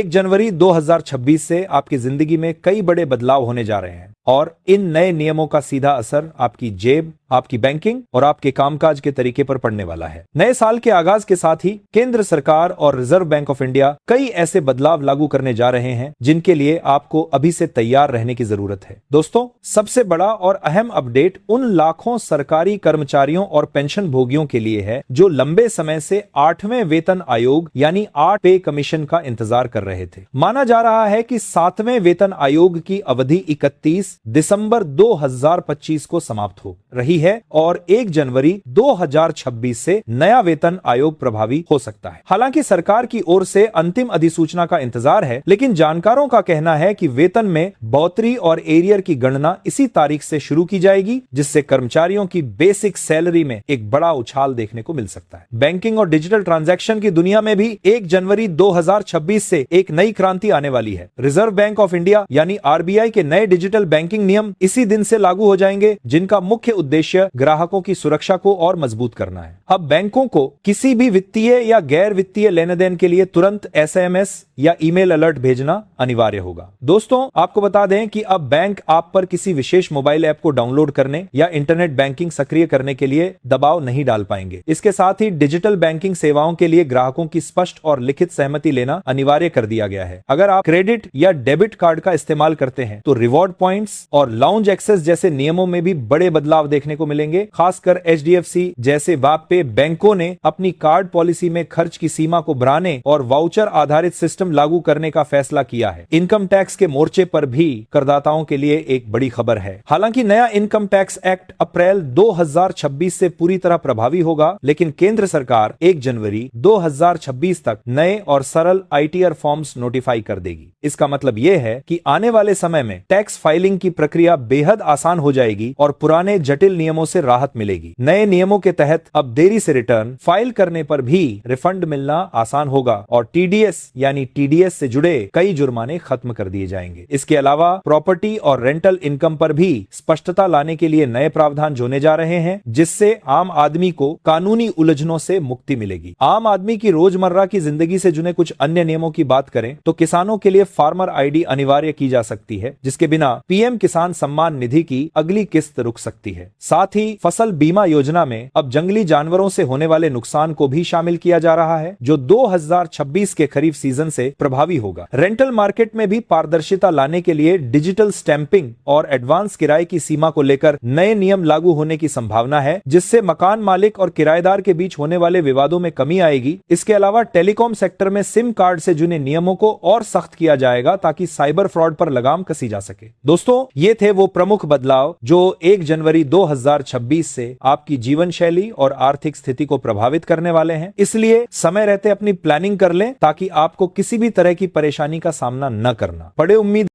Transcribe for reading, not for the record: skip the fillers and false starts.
जनवरी 2026 से आपकी जिंदगी में कई बड़े बदलाव होने जा रहे हैं और इन नए नियमों का सीधा असर आपकी जेब, आपकी बैंकिंग और आपके कामकाज के तरीके पर पड़ने वाला है। नए साल के आगाज के साथ ही केंद्र सरकार और रिजर्व बैंक ऑफ इंडिया कई ऐसे बदलाव लागू करने जा रहे हैं जिनके लिए आपको अभी से तैयार रहने की जरूरत है। दोस्तों, सबसे बड़ा और अहम अपडेट उन लाखों सरकारी कर्मचारियों और पेंशन भोगियों के लिए है जो लंबे समय से 8वें वेतन आयोग यानी 8 पे कमीशन का इंतजार कर रहे थे। माना जा रहा है कि 7वें वेतन आयोग की अवधि 31 दिसंबर 2025 को समाप्त हो रही है और 1 जनवरी 2026 से नया वेतन आयोग प्रभावी हो सकता है। हालांकि सरकार की ओर से अंतिम अधिसूचना का इंतजार है, लेकिन जानकारों का कहना है कि वेतन में बढ़ोतरी और एरियर की गणना इसी तारीख से शुरू की जाएगी, जिससे कर्मचारियों की बेसिक सैलरी में एक बड़ा उछाल देखने को मिल सकता है। बैंकिंग और डिजिटल ट्रांजैक्शन की दुनिया में भी 1 जनवरी 2026 से एक नई क्रांति आने वाली है। रिजर्व बैंक ऑफ इंडिया यानी आरबीआई के नए डिजिटल बैंकिंग नियम इसी दिन से लागू हो जाएंगे, जिनका मुख्य उद्देश्य ग्राहकों की सुरक्षा को और मजबूत करना है। अब बैंकों को किसी भी वित्तीय या गैर वित्तीय लेन देन के लिए तुरंत एसएमएस या ईमेल अलर्ट भेजना अनिवार्य होगा। दोस्तों, आपको बता दें कि अब बैंक आप पर किसी विशेष मोबाइल ऐप को डाउनलोड करने या इंटरनेट बैंकिंग सक्रिय करने के लिए दबाव नहीं डाल पाएंगे। इसके साथ ही डिजिटल बैंकिंग सेवाओं के लिए ग्राहकों की स्पष्ट और लिखित सहमति लेना अनिवार्य कर दिया गया है। अगर आप क्रेडिट या डेबिट कार्ड का इस्तेमाल करते हैं तो रिवॉर्ड पॉइंट्स और लाउंज एक्सेस जैसे नियमों में भी बड़े बदलाव देखने को मिलेंगे। खासकर एचडीएफसी जैसे वाप पे बैंकों ने अपनी कार्ड पॉलिसी में खर्च की सीमा को बढ़ाने और वाउचर आधारित सिस्टम लागू करने का फैसला किया है। इनकम टैक्स के मोर्चे पर भी करदाताओं के लिए एक बड़ी खबर है। हालांकि नया इनकम टैक्स एक्ट अप्रैल 2026 से पूरी तरह प्रभावी होगा, लेकिन केंद्र सरकार 1 जनवरी 2026 तक नए और सरल आईटीआर फॉर्म्स नोटिफाई कर देगी। इसका मतलब यह है कि आने वाले समय में टैक्स फाइलिंग की प्रक्रिया बेहद आसान हो जाएगी और पुराने जटिल नियमों से राहत मिलेगी। नए नियमों के तहत अब देरी से रिटर्न फाइल करने पर भी रिफंड मिलना आसान होगा और टीडीएस यानी टीडीएस से जुड़े कई जुर्माने खत्म कर दिए जाएंगे। इसके अलावा प्रॉपर्टी और रेंटल इनकम पर भी स्पष्टता लाने के लिए नए प्रावधान जोड़े जा रहे हैं, जिससे आम आदमी को कानूनी उलझनों से मुक्ति मिलेगी। आम आदमी की रोजमर्रा की जिंदगी से जुड़े कुछ अन्य नियमों की बात करें तो किसानों के लिए फार्मर आईडी अनिवार्य की जा सकती है, जिसके बिना पीएम किसान सम्मान निधि की अगली किस्त रुक सकती है। साथ ही फसल बीमा योजना में अब जंगली जानवरों से होने वाले नुकसान को भी शामिल किया जा रहा है, जो 2026 के खरीफ सीजन से प्रभावी होगा। रेंटल मार्केट में भी पारदर्शिता लाने के लिए डिजिटल स्टैंपिंग और एडवांस किराए की सीमा को लेकर नए नियम लागू होने की संभावना है, जिससे मकान मालिक और किराएदार के बीच होने वाले विवादों में कमी आएगी। इसके अलावा टेलीकॉम सेक्टर में सिम कार्ड से जुड़े नियमों को और सख्त किया जाएगा ताकि साइबर फ्रॉड पर लगाम कसी जा सके। दोस्तों, ये थे वो प्रमुख बदलाव जो 1 जनवरी 2026 से आपकी जीवन शैली और आर्थिक स्थिति को प्रभावित करने वाले हैं। इसलिए समय रहते अपनी प्लानिंग कर लें ताकि आपको किसी भी तरह की परेशानी का सामना न करना पड़े। उम्मीद